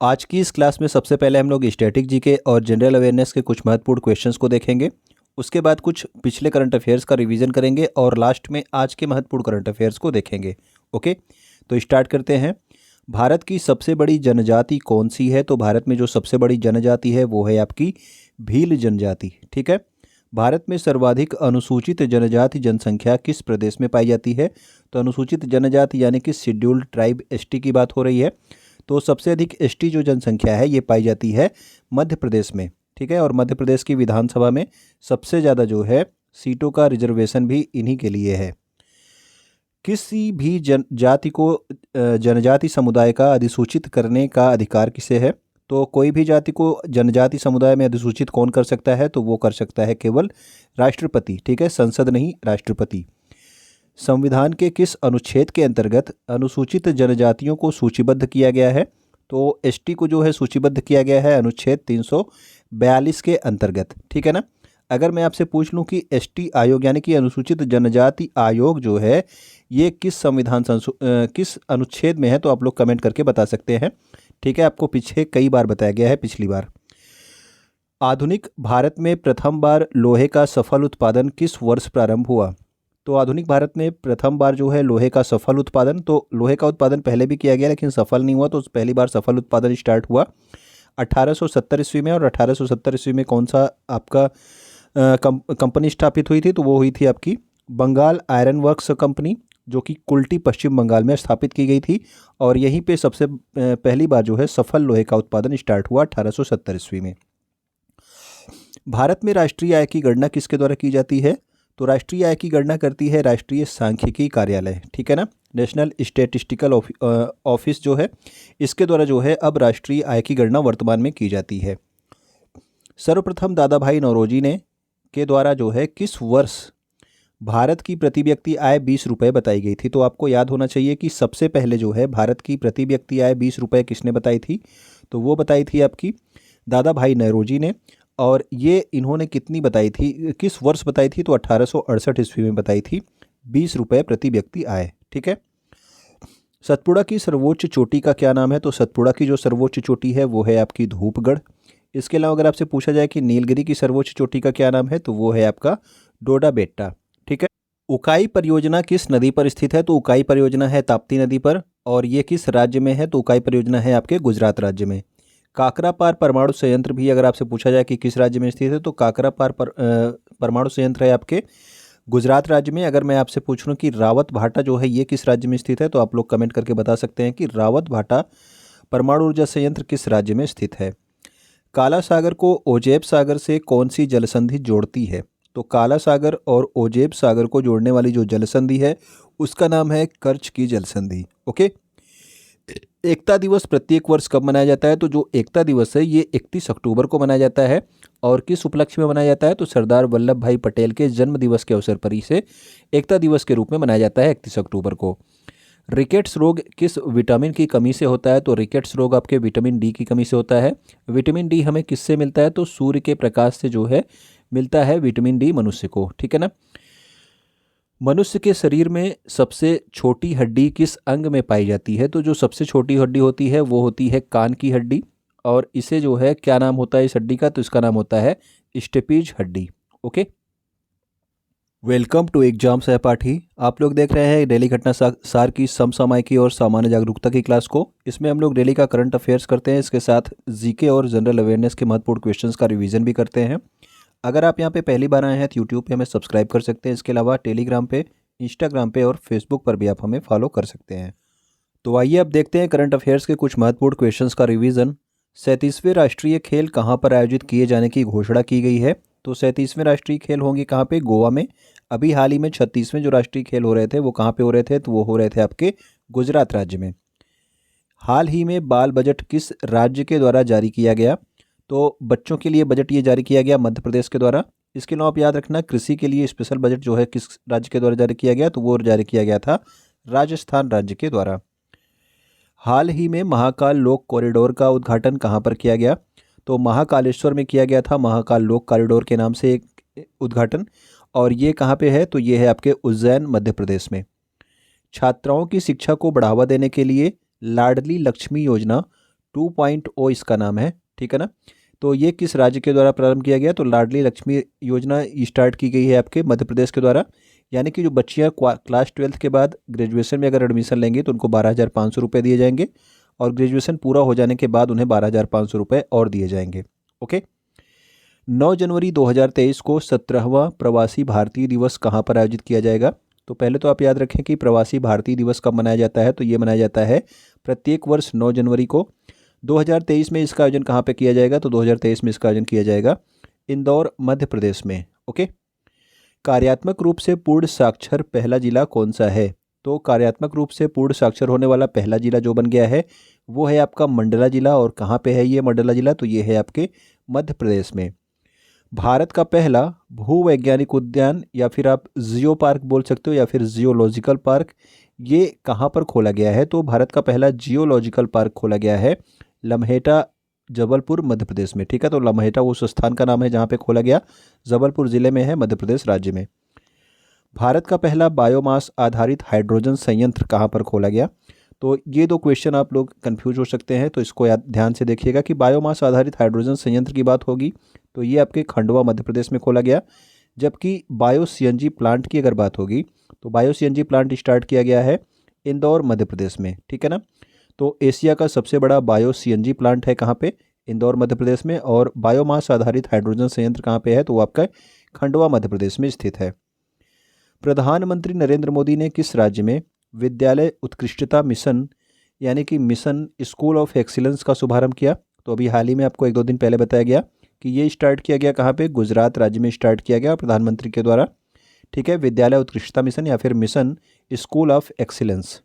आज की इस क्लास में सबसे पहले हम लोग स्टैटिक जीके और जनरल अवेयरनेस के कुछ महत्वपूर्ण क्वेश्चंस को देखेंगे। उसके बाद कुछ पिछले करंट अफेयर्स का रिवीजन करेंगे और लास्ट में आज के महत्वपूर्ण करंट अफेयर्स को देखेंगे। ओके, तो स्टार्ट करते हैं। भारत की सबसे बड़ी जनजाति कौन सी है? तो भारत में जो सबसे बड़ी जनजाति है वो है आपकी भील जनजाति। ठीक है। भारत में सर्वाधिक अनुसूचित जनजाति जनसंख्या किस प्रदेश में पाई जाती है? तो अनुसूचित जनजाति यानी कि शेड्यूल्ड ट्राइब एसटी की बात हो रही है। तो सबसे अधिक एसटी जो जनसंख्या है ये पाई जाती है मध्य प्रदेश में। ठीक है। और मध्य प्रदेश की विधानसभा में सबसे ज़्यादा जो है सीटों का रिजर्वेशन भी इन्हीं के लिए है। किसी भी जाति को जनजाति समुदाय का अधिसूचित करने का अधिकार किसे है? तो कोई भी जाति को जनजाति समुदाय में अधिसूचित कौन कर सकता है? तो वो कर सकता है केवल राष्ट्रपति। ठीक है, संसद नहीं, राष्ट्रपति। संविधान के किस अनुच्छेद के अंतर्गत अनुसूचित जनजातियों को सूचीबद्ध किया गया है? तो एसटी को जो है सूचीबद्ध किया गया है अनुच्छेद 342 के अंतर्गत। ठीक है ना। अगर मैं आपसे पूछ लूं कि एसटी आयोग यानी कि अनुसूचित जनजाति आयोग जो है ये किस किस अनुच्छेद में है, तो आप लोग कमेंट करके बता सकते हैं। ठीक है, आपको पीछे कई बार बताया गया है, पिछली बार। आधुनिक भारत में प्रथम बार लोहे का सफल उत्पादन किस वर्ष प्रारंभ हुआ? तो आधुनिक भारत में प्रथम बार जो है लोहे का सफल उत्पादन, तो लोहे का उत्पादन पहले भी किया गया लेकिन सफल नहीं हुआ, तो पहली बार सफल उत्पादन स्टार्ट हुआ 1870 ईस्वी में। और 1870 ईस्वी में कौन सा आपका कंपनी स्थापित हुई थी? तो वो हुई थी आपकी बंगाल आयरन वर्क्स कंपनी, जो कि कुल्टी पश्चिम बंगाल में स्थापित की गई थी। और यहीं पे सबसे पहली बार जो है सफल लोहे का उत्पादन स्टार्ट हुआ 1870 ईस्वी में। भारत में राष्ट्रीय आय की गणना किसके द्वारा की जाती है? तो राष्ट्रीय आय की गणना करती है राष्ट्रीय सांख्यिकी कार्यालय। ठीक है ना, नेशनल स्टैटिस्टिकल ऑफिस जो है इसके द्वारा जो है अब राष्ट्रीय आय की गणना वर्तमान में की जाती है। सर्वप्रथम दादा भाई नौरोजी ने के द्वारा जो है किस वर्ष भारत की प्रति व्यक्ति आय 20 रुपये बताई गई थी? तो आपको याद होना चाहिए कि सबसे पहले जो है भारत की प्रति व्यक्ति आय 20 रुपये किसने बताई थी? तो वो बताई थी आपकी दादा भाई नौरोजी ने। और ये इन्होंने कितनी बताई थी, किस वर्ष बताई थी? तो 1868 ईस्वी में बताई थी 20 रुपये प्रति व्यक्ति आय। ठीक है। सतपुड़ा की सर्वोच्च चोटी का क्या नाम है? तो सतपुड़ा की जो सर्वोच्च चोटी है वो है आपकी धूपगढ़। इसके अलावा अगर आपसे पूछा जाए कि नीलगिरी की सर्वोच्च चोटी का क्या नाम है, तो वो है आपका डोडा बेट्टा। ठीक है। उकाई परियोजना किस नदी पर स्थित है? तो उकाई परियोजना है ताप्ती नदी पर। और ये किस राज्य में है? तो उकाई परियोजना है आपके गुजरात राज्य में। काकरापार परमाणु संयंत्र भी अगर आपसे पूछा जाए कि किस राज्य में स्थित है, तो काकरापार परमाणु संयंत्र है आपके गुजरात राज्य में। अगर मैं आपसे पूछ लूँ कि रावत भाटा जो है ये किस राज्य में स्थित है, तो आप लोग कमेंट करके बता सकते हैं कि रावत भाटा परमाणु ऊर्जा संयंत्र किस राज्य में स्थित है। काला सागर को ओजेब सागर से कौन सी जलसंधि जोड़ती है? तो काला सागर और ओजेब सागर को जोड़ने वाली जो जलसंधि है उसका नाम है कर्च की जलसंधि। ओके। एकता दिवस प्रत्येक वर्ष कब मनाया जाता है? तो जो एकता दिवस है ये 31 अक्टूबर को मनाया जाता है। और किस उपलक्ष्य में मनाया जाता है? तो सरदार वल्लभ भाई पटेल के जन्म दिवस के अवसर पर इसे एकता दिवस के रूप में मनाया जाता है 31 अक्टूबर को। रिकेट्स रोग किस विटामिन की कमी से होता है? तो रिकेट्स रोग आपके विटामिन डी की कमी से होता है। विटामिन डी हमें किससे मिलता है? तो सूर्य के प्रकाश से जो है मिलता है विटामिन डी मनुष्य को। ठीक है ना। मनुष्य के शरीर में सबसे छोटी हड्डी किस अंग में पाई जाती है? तो जो सबसे छोटी हड्डी होती है वो होती है कान की हड्डी। और इसे जो है क्या नाम होता है इस हड्डी का? तो इसका नाम होता है स्टेपीज हड्डी। ओके। वेलकम टू एग्जाम सहपाठी। आप लोग देख रहे हैं डेली घटना सार की समसामयिकी और सामान्य जागरूकता की क्लास को। इसमें हम लोग डेली का करंट अफेयर्स करते हैं, इसके साथ जीके और जनरल अवेयरनेस के महत्वपूर्ण क्वेश्चंस का रिवीजन भी करते हैं। अगर आप यहाँ पे पहली बार आए हैं तो यूट्यूब पे हमें सब्सक्राइब कर सकते हैं। इसके अलावा टेलीग्राम पे, इंस्टाग्राम पे और फेसबुक पर भी आप हमें फॉलो कर सकते हैं। तो आइए अब देखते हैं करंट अफेयर्स के कुछ महत्वपूर्ण क्वेश्चंस का रिवीजन। 37वें राष्ट्रीय खेल कहाँ पर आयोजित किए जाने की घोषणा की गई है? तो 37वें राष्ट्रीय खेल होंगे कहाँ पे? गोवा में। अभी हाल ही में 36वें जो राष्ट्रीय खेल हो रहे थे वो कहाँ पे हो रहे थे? तो वो हो रहे थे आपके गुजरात राज्य में। हाल ही में बाल बजट किस राज्य के द्वारा जारी किया गया? तो बच्चों के लिए बजट ये जारी किया गया मध्य प्रदेश के द्वारा। इसके अलावा आप याद रखना कृषि के लिए स्पेशल बजट जो है किस राज्य के द्वारा जारी किया गया? तो वो जारी किया गया था राजस्थान राज्य के द्वारा। हाल ही में महाकाल लोक कॉरिडोर का उद्घाटन कहाँ पर किया गया? तो महाकालेश्वर में किया गया था महाकाल लोक कॉरिडोर के नाम से एक उद्घाटन। और ये कहाँ पे है? तो ये है आपके उज्जैन मध्य प्रदेश में। छात्राओं की शिक्षा को बढ़ावा देने के लिए लाडली लक्ष्मी योजना 2.0 इसका नाम है, ठीक है ना। तो ये किस राज्य के द्वारा प्रारंभ किया गया? तो लाडली लक्ष्मी योजना स्टार्ट की गई है आपके मध्य प्रदेश के द्वारा। यानी कि जो बच्चियाँ क्लास 12th के बाद ग्रेजुएशन में अगर एडमिशन लेंगी तो उनको 12,500 रुपये दिए जाएंगे, और ग्रेजुएशन पूरा हो जाने के बाद उन्हें 12,500 रुपये और दिए जाएंगे। ओके। 9 जनवरी 2023 को 17वां प्रवासी भारतीय दिवस कहाँ पर आयोजित किया जाएगा? तो पहले तो आप याद रखें कि प्रवासी भारतीय दिवस कब मनाया जाता है। तो ये मनाया जाता है प्रत्येक वर्ष 9 जनवरी को। 2023 में इसका आयोजन कहाँ पे किया जाएगा? तो 2023 में इसका आयोजन किया जाएगा इंदौर, मध्य प्रदेश में। ओके। कार्यात्मक रूप से पूर्ण साक्षर पहला जिला कौन सा है? तो कार्यात्मक रूप से पूर्ण साक्षर होने वाला पहला जिला जो बन गया है वो है आपका मंडला जिला। और कहाँ पे है ये मंडला जिला? तो ये है आपके मध्य प्रदेश में। भारत का पहला भूवैज्ञानिक उद्यान, या फिर आप जियो पार्क बोल सकते हो, या फिर जियोलॉजिकल पार्क, ये कहाँ पर खोला गया है? तो भारत का पहला जियोलॉजिकल पार्क खोला गया है लम्हेटा, जबलपुर, मध्य प्रदेश में। ठीक है। तो लम्हेटा उस स्थान का नाम है जहाँ पे खोला गया, जबलपुर जिले में है, मध्य प्रदेश राज्य में। भारत का पहला बायोमास आधारित हाइड्रोजन संयंत्र कहाँ पर खोला गया? तो ये दो क्वेश्चन आप लोग कंफ्यूज हो सकते हैं, तो इसको याद ध्यान से देखिएगा कि बायोमास आधारित हाइड्रोजन संयंत्र की बात होगी तो ये आपके खंडवा, मध्य प्रदेश में खोला गया। जबकि बायो सीएनजी प्लांट की अगर बात होगी तो बायो सीएनजी प्लांट स्टार्ट किया गया है इंदौर, मध्य प्रदेश में। ठीक है ना। तो एशिया का सबसे बड़ा बायो सीएनजी प्लांट है कहाँ पे? इंदौर, मध्य प्रदेश में। और बायोमास आधारित हाइड्रोजन संयंत्र कहाँ पे है? तो वो आपका खंडवा, मध्य प्रदेश में स्थित है। प्रधानमंत्री नरेंद्र मोदी ने किस राज्य में विद्यालय उत्कृष्टता मिशन, यानी कि मिशन स्कूल ऑफ एक्सीलेंस का शुभारंभ किया? तो अभी हाल ही में आपको 1-2 दिन पहले बताया गया कि ये स्टार्ट किया गया कहाँ पे? गुजरात राज्य में स्टार्ट किया गया प्रधानमंत्री के द्वारा। ठीक है। विद्यालय उत्कृष्टता मिशन या फिर mission school of excellence.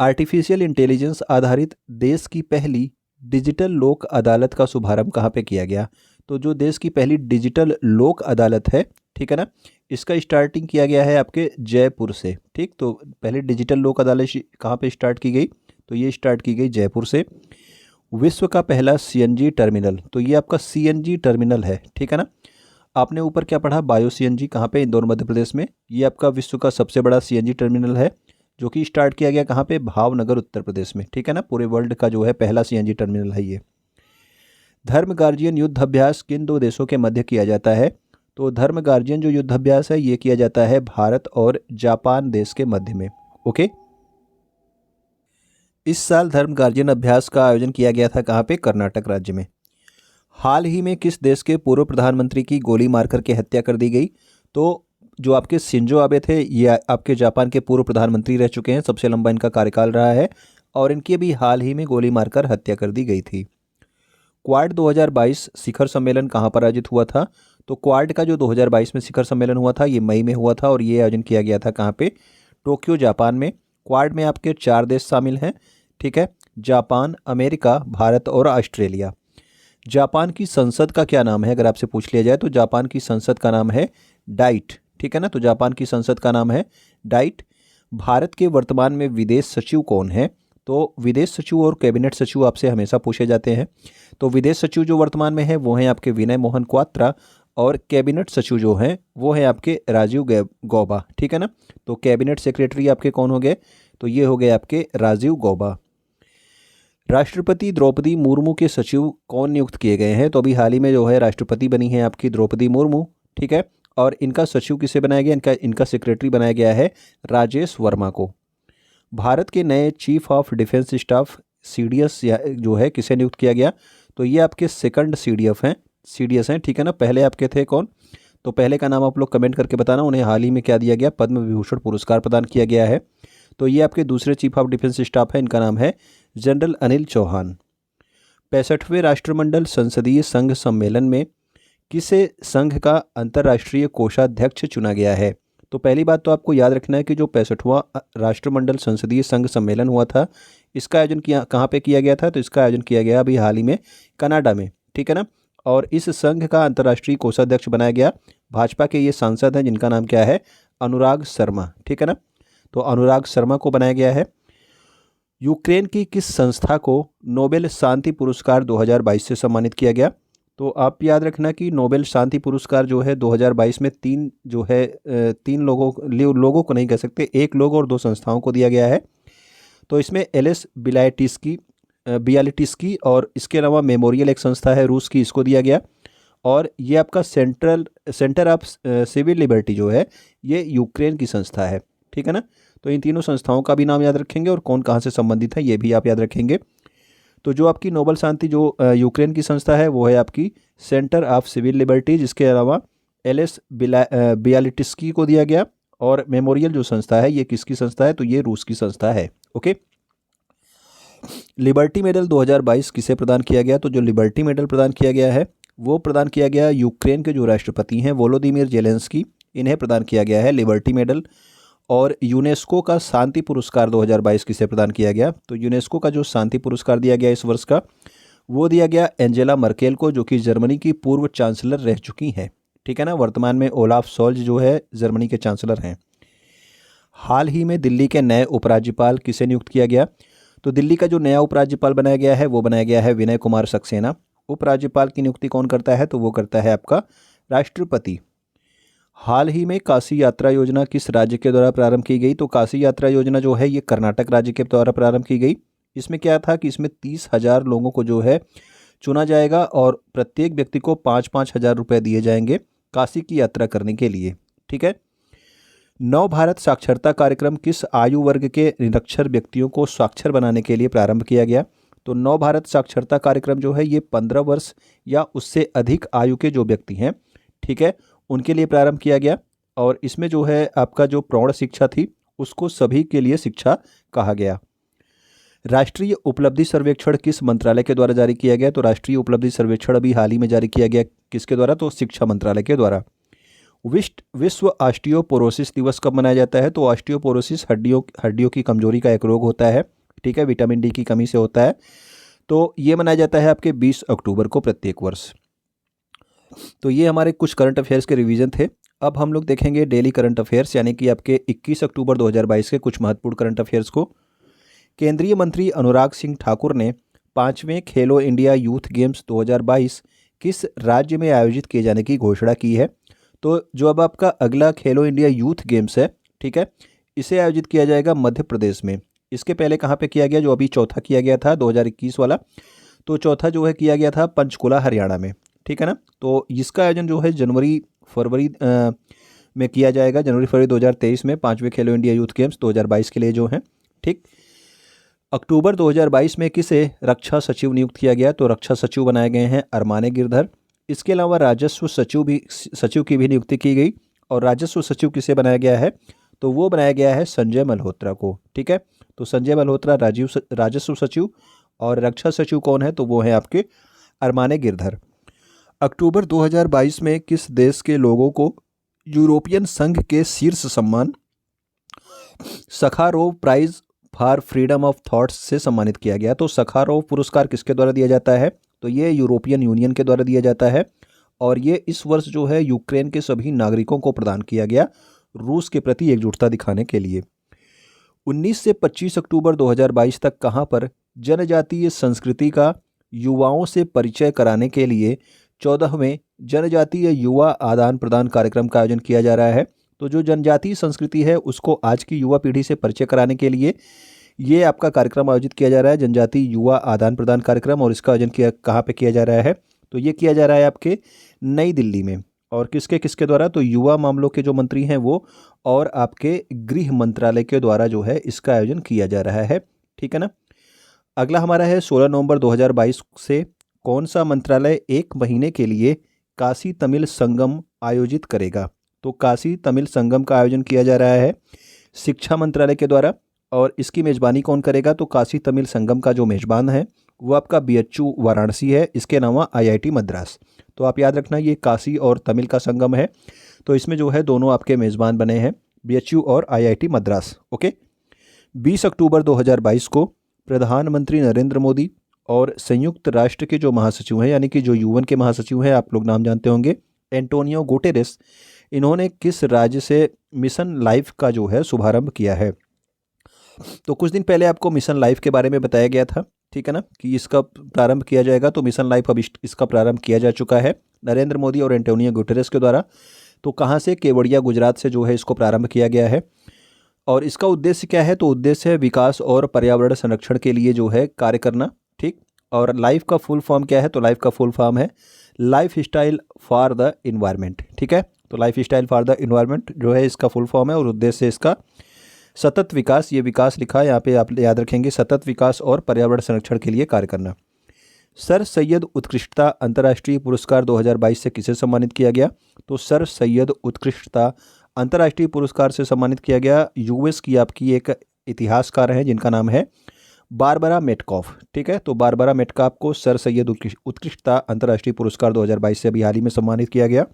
Artificial intelligence आधारित देश की पहली डिजिटल लोक अदालत का शुभारंभ कहाँ पे किया गया? तो जो देश की पहली डिजिटल लोक अदालत है, ठीक है ना, इसका स्टार्टिंग किया गया है आपके जयपुर से। ठीक। तो पहले डिजिटल लोक अदालत कहाँ पे स्टार्ट की गई? तो ये स्टार्ट की गई जयपुर से। विश्व का पहला सीएनजी टर्मिनल, तो ये आपका सीएनजी टर्मिनल है। ठीक है ना। आपने ऊपर क्या पढ़ा? बायो सीएनजी कहाँ पे? इंदौर, मध्य प्रदेश में। ये आपका विश्व का सबसे बड़ा सीएनजी टर्मिनल है जो कि स्टार्ट किया गया कहाँ पे? भावनगर, उत्तर प्रदेश में। ठीक है ना। पूरे वर्ल्ड का जो है पहला सीएनजी टर्मिनल है ये। धर्म गार्जियन युद्ध अभ्यास किन दो देशों के मध्य किया जाता है? तो धर्म गार्जियन जो युद्ध अभ्यास है ये किया जाता है भारत और जापान देश के मध्य में। ओके। इस साल धर्म गार्जियन अभ्यास का आयोजन किया गया था कहाँ पे? कर्नाटक राज्य में। हाल ही में किस देश के पूर्व प्रधानमंत्री की गोली मारकर के हत्या कर दी गई? तो जो आपके शिंजो आबे थे ये आपके जापान के पूर्व प्रधानमंत्री रह चुके हैं, सबसे लंबा इनका कार्यकाल रहा है, और इनकी अभी हाल ही में गोली मारकर हत्या कर दी गई थी। क्वाड 2022 शिखर सम्मेलन कहाँ पर आयोजित हुआ था? तो क्वाड का जो 2022 में शिखर सम्मेलन हुआ था ये मई में हुआ था, और ये आयोजन किया गया था कहाँ पे? टोक्यो, जापान में। क्वाड में आपके 4 देश शामिल हैं। ठीक है। जापान, अमेरिका, भारत और ऑस्ट्रेलिया। जापान की संसद का क्या नाम है अगर आपसे पूछ लिया जाए? तो जापान की संसद का नाम है डाइट। ठीक है ना। तो जापान की संसद का नाम है डाइट। भारत के वर्तमान में विदेश सचिव कौन है? तो विदेश सचिव और कैबिनेट सचिव आपसे हमेशा पूछे जाते हैं। तो विदेश सचिव जो वर्तमान में है वो हैं आपके विनय मोहन क्वात्रा, और कैबिनेट सचिव जो हैं वो हैं आपके राजीव गौबा। ठीक है ना। तो कैबिनेट सेक्रेटरी आपके कौन हो गए? तो ये हो गए आपके राजीव गौबा। राष्ट्रपति द्रौपदी मुर्मू के सचिव कौन नियुक्त किए गए हैं? तो अभी हाल ही में जो है राष्ट्रपति बनी है आपकी द्रौपदी मुर्मू। ठीक है। और इनका सचिव किसे बनाया गया? इनका सेक्रेटरी बनाया गया है राजेश वर्मा को। भारत के नए chief of defence staff CDS जो है किसे नियुक्त किया गया? तो ये आपके सेकंड सीडीएस हैं। ठीक है ना। पहले आपके थे कौन? तो पहले का नाम आप लोग कमेंट करके बताना। उन्हें हाल ही में क्या दिया गया? पद्म विभूषण पुरस्कार प्रदान किया गया है। तो ये आपके दूसरे चीफ ऑफ डिफेंस स्टाफ है, इनका नाम है जनरल अनिल चौहान। 65वें राष्ट्रमंडल संसदीय संघ सम्मेलन में किसे संघ का अंतर्राष्ट्रीय कोषाध्यक्ष चुना गया है? तो पहली बात तो आपको याद रखना है कि जो 65वां राष्ट्रमंडल संसदीय संघ सम्मेलन हुआ था इसका आयोजन कहाँ पे किया गया था? तो इसका आयोजन किया गया अभी हाल ही में कनाडा में। ठीक है ना। और इस संघ का अंतर्राष्ट्रीय कोषाध्यक्ष बनाया गया भाजपा के ये सांसद हैं जिनका नाम क्या है? अनुराग शर्मा। ठीक है ना। तो अनुराग शर्मा को बनाया गया है। यूक्रेन की किस संस्था को नोबेल शांति पुरस्कार 2022 से सम्मानित किया गया? तो आप याद रखना कि नोबेल शांति पुरस्कार जो है 2022 में तीन लोगों को नहीं कह सकते, एक लोग और 2 संस्थाओं को दिया गया है। तो इसमें एलिस बिलायटिस्की बियालिटिस्की, और इसके अलावा मेमोरियल एक संस्था है रूस की, इसको दिया गया। और ये आपका सेंटर ऑफ सिविल लिबर्टी जो है ये यूक्रेन की संस्था है। ठीक है ना। तो इन तीनों संस्थाओं का भी नाम याद रखेंगे और कौन कहाँ से संबंधित है ये भी आप याद रखेंगे। तो जो आपकी नोबल शांति जो यूक्रेन की संस्था है वो है आपकी सेंटर ऑफ सिविल लिबर्टी, जिसके अलावा एलेस बियालिटिस्की को दिया गया। और मेमोरियल जो संस्था है ये किसकी संस्था है, तो ये रूस की संस्था है। ओके। लिबर्टी मेडल 2022 किसे प्रदान किया गया, तो जो लिबर्टी मेडल प्रदान किया गया है वो प्रदान किया गया यूक्रेन के जो राष्ट्रपति हैं वोलोदिमीर जेलेंस्की, इन्हें प्रदान किया गया है लिबर्टी मेडल। और यूनेस्को का शांति पुरस्कार 2022 किसे प्रदान किया गया, तो यूनेस्को का जो शांति पुरस्कार दिया गया इस वर्ष का वो दिया गया एंजेला मर्केल को, जो कि जर्मनी की पूर्व चांसलर रह चुकी हैं। ठीक है ना। वर्तमान में ओलाफ शोल्ज जो है जर्मनी के चांसलर हैं। हाल ही में दिल्ली के नए उपराज्यपाल किसे नियुक्त किया गया, तो दिल्ली का जो नया उपराज्यपाल बनाया गया है वो बनाया गया है विनय कुमार सक्सेना। उपराज्यपाल की नियुक्ति कौन करता है, तो वो करता है आपका राष्ट्रपति। हाल ही में काशी यात्रा योजना किस राज्य के द्वारा प्रारंभ की गई, तो काशी यात्रा योजना जो है ये कर्नाटक राज्य के द्वारा प्रारंभ की गई। इसमें क्या था कि इसमें 30,000 लोगों को जो है चुना जाएगा और प्रत्येक व्यक्ति को 5-5 हज़ार रुपये दिए जाएंगे काशी की यात्रा करने के लिए। ठीक है। नव भारत साक्षरता कार्यक्रम किस आयु वर्ग के निरक्षर व्यक्तियों को साक्षर बनाने के लिए प्रारंभ किया गया, तो नव भारत साक्षरता कार्यक्रम जो है ये 15 वर्ष या उससे अधिक आयु के जो व्यक्ति हैं, ठीक है, उनके लिए प्रारंभ किया गया। और इसमें जो है आपका जो प्रौढ़ शिक्षा थी उसको सभी के लिए शिक्षा कहा गया। राष्ट्रीय उपलब्धि सर्वेक्षण किस मंत्रालय के द्वारा जारी किया गया, तो राष्ट्रीय उपलब्धि सर्वेक्षण अभी हाल ही में जारी किया गया किसके द्वारा, तो शिक्षा मंत्रालय के द्वारा। विश्व ऑस्टियोपोरोसिस दिवस कब मनाया जाता है, तो ऑस्टियोपोरोसिस हड्डियों की कमजोरी का एक रोग होता है। ठीक है। विटामिन डी की कमी से होता है। तो ये मनाया जाता है आपके 20 अक्टूबर को प्रत्येक वर्ष। तो ये हमारे कुछ करंट अफेयर्स के रिवीजन थे। अब हम लोग देखेंगे डेली करंट अफेयर्स, यानी कि आपके 21 अक्टूबर 2022 के कुछ महत्वपूर्ण करंट अफेयर्स को। केंद्रीय मंत्री अनुराग सिंह ठाकुर ने 5वें खेलो इंडिया यूथ गेम्स 2022 किस राज्य में आयोजित किए जाने की घोषणा की है, तो जो अब आपका अगला खेलो इंडिया यूथ गेम्स है, ठीक है, इसे आयोजित किया जाएगा मध्य प्रदेश में। इसके पहले कहाँ पे किया गया, जो अभी चौथा किया गया था 2021 वाला, तो चौथा जो है किया गया था पंचकुला हरियाणा में। ठीक है ना। तो इसका आयोजन जो है जनवरी फरवरी में किया जाएगा, जनवरी फरवरी 2023 में 5वें खेलो इंडिया यूथ गेम्स 2022 के लिए जो है। ठीक। अक्टूबर 2022 में किसे रक्षा सचिव नियुक्त किया गया, तो रक्षा सचिव बनाए गए हैं अरमाने गिरधर। इसके अलावा राजस्व सचिव की भी नियुक्ति की गई। और राजस्व सचिव किसे बनाया गया है, तो वो बनाया गया है संजय मल्होत्रा को। ठीक है। तो संजय मल्होत्रा राजस्व सचिव, और रक्षा सचिव कौन है, तो वो है आपके अरमाने गिरधर। अक्टूबर 2022 में किस देश के लोगों को यूरोपियन संघ के शीर्ष सम्मान Sakharov prize for freedom of thoughts से सम्मानित किया गया, तो सखारोव पुरस्कार किसके द्वारा दिया जाता है, तो ये यूरोपियन यूनियन के द्वारा दिया जाता है। और ये इस वर्ष जो है यूक्रेन के सभी नागरिकों को प्रदान किया गया रूस के प्रति एकजुटता दिखाने के लिए। 19 से 25 अक्टूबर 2022 तक कहाँ पर जनजातीय संस्कृति का युवाओं से परिचय कराने के लिए 14वें जनजातीय युवा आदान प्रदान कार्यक्रम का आयोजन किया जा रहा है। तो जो जनजातीय संस्कृति है उसको आज की युवा पीढ़ी से परिचय कराने के लिए ये आपका कार्यक्रम आयोजित किया जा रहा है, जनजातीय युवा आदान प्रदान कार्यक्रम। और इसका आयोजन कहाँ पे किया जा रहा है, तो ये किया जा रहा है आपके नई दिल्ली में। और किसके किसके द्वारा, तो युवा मामलों के जो मंत्री हैं वो, और आपके गृह मंत्रालय के द्वारा जो है इसका आयोजन किया जा रहा है। ठीक है ना। अगला हमारा है 16 नवंबर 2022 से कौन सा मंत्रालय 1 महीने के लिए काशी तमिल संगम आयोजित करेगा, तो काशी तमिल संगम का आयोजन किया जा रहा है शिक्षा मंत्रालय के द्वारा। और इसकी मेज़बानी कौन करेगा, तो काशी तमिल संगम का जो मेज़बान है वो आपका बीएचयू वाराणसी है, इसके अलावा आईआईटी मद्रास। तो आप याद रखना ये काशी और तमिल का संगम है, तो इसमें जो है दोनों आपके मेज़बान बने हैं बीएचयू और आईआईटी मद्रास। ओके। 20 अक्टूबर 2022 को प्रधानमंत्री नरेंद्र मोदी और संयुक्त राष्ट्र के जो महासचिव हैं, यानी कि जो यूएन के महासचिव हैं, आप लोग नाम जानते होंगे, एंटोनियो गुटेरेस, इन्होंने किस राज्य से मिशन लाइफ का जो है शुभारंभ किया है, तो कुछ दिन पहले आपको मिशन लाइफ के बारे में बताया गया था। ठीक है ना, कि इसका प्रारंभ किया जाएगा। तो मिशन लाइफ अब इसका प्रारंभ किया जा चुका है नरेंद्र मोदी और एंटोनियो गुटेरेस के द्वारा। तो कहाँ से, केवड़िया गुजरात से जो है इसको प्रारंभ किया गया है। और इसका उद्देश्य क्या है, तो उद्देश्य है विकास और पर्यावरण संरक्षण के लिए जो है कार्य करना। ठीक। और लाइफ का फुल फॉर्म क्या है? तो लाइफ का फुल फॉर्म है life style for the environment. ठीक है, तो life style for the environment जो है इसका फुल फॉर्म है और उद्देश्य इसका सतत विकास, ये विकास लिखा है यहाँ पे, आप याद रखेंगे, सतत विकास और पर्यावरण संरक्षण के लिए कार्य करना। सर सैयद उत्कृष्टता अंतर्राष्ट्रीय पुरस्कार 2022 से किसे सम्मानित किया गया? तो सर सैयद उत्कृष्टता अंतर्राष्ट्रीय पुरस्कार से सम्मानित किया गया यूएस की आपकी एक इतिहासकार हैं जिनका नाम है बारबरा मेटकॉफ। ठीक है, तो बारबरा मेटकॉफ को सर सैयद उत्कृष्टता अंतर्राष्ट्रीय पुरस्कार 2022 से अभी हाल ही में सम्मानित किया गया।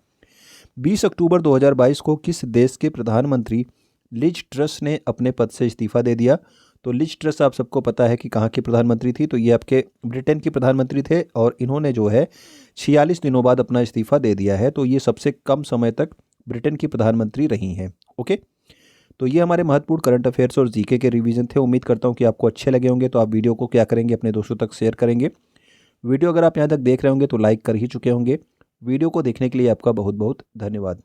20 अक्टूबर 2022 को किस देश के प्रधानमंत्री लिज ट्रस ने अपने पद से इस्तीफा दे दिया? तो लिज ट्रस आप सबको पता है कि कहाँ की प्रधानमंत्री थी, तो ये आपके ब्रिटेन की प्रधानमंत्री थे और इन्होंने जो है 46 दिनों बाद अपना इस्तीफा दे दिया है। तो ये सबसे कम समय तक ब्रिटेन की प्रधानमंत्री रही हैं। ओके, तो ये हमारे महत्वपूर्ण करंट अफेयर्स और जीके के रिवीजन थे। उम्मीद करता हूँ कि आपको अच्छे लगे होंगे। तो आप वीडियो को क्या करेंगे, अपने दोस्तों तक शेयर करेंगे। वीडियो अगर आप यहाँ तक देख रहे होंगे तो लाइक कर ही चुके होंगे। वीडियो को देखने के लिए आपका बहुत बहुत धन्यवाद।